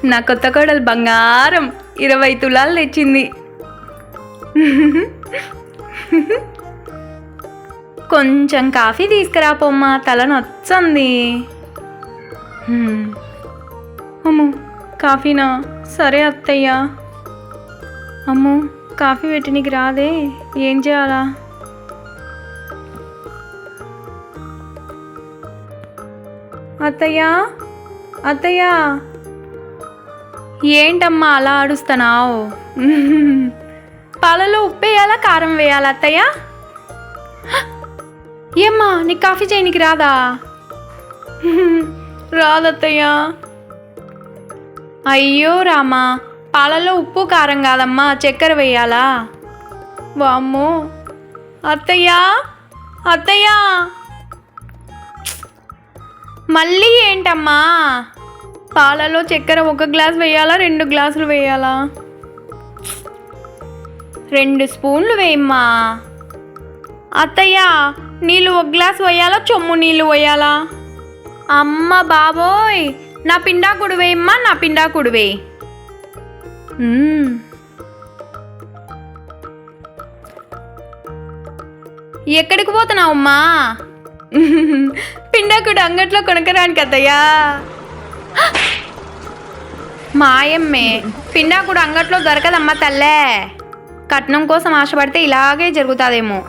నా కొత్త కోడలు బంగారం 20 తులాలు తెచ్చింది. కొంచెం కాఫీ తీసుకురా పొమ్మా, తల నొచ్చింది. అమ్మో కాఫీనా? సరే అత్తయ్య. అమ్మో కాఫీ పెట్టి నీకు రాదే, ఏం చేయాలా? అత్తయ్య అత్తయ్య, ఏంటమ్మా అలా ఆడుస్తున్నావు? పాలలో ఉప్పు వేయాలా కారం వేయాలా అత్తయ్య? ఏమ్మా నీకు కాఫీ చేయనికి రాదా? రాదత్తయ్య. అయ్యో రామా, పాలలో ఉప్పు కారం కాదమ్మా చక్కెర వేయాలా? వామ్మో అత్తయ్య అత్తయ్య, మళ్ళీ ఏంటమ్మా? పాలలో చక్కెర 1 గ్లాస్ వేయాలా 2 గ్లాసులు వేయాలా? 2 స్పూన్లు వేయమ్మా. అత్తయ్య నీళ్ళు 1 గ్లాస్ వేయాలా చొమ్ము నీళ్ళు వేయాలా? అమ్మ బాబోయ్, నా పిండాకుడు వేయమ్మా, నా పిండాకుడు వేయి. ఎక్కడికి పోతున్నావమ్మా? పిండాకుడు అంగట్లో కొనకరానికి అత్తయ్యా. మాయమ్మే, పిండాకుడు అంగట్లో దొరకదమ్మా తల్లే. కట్నం కోసం ఆశపడితే ఇలాగే జరుగుతుందేమో.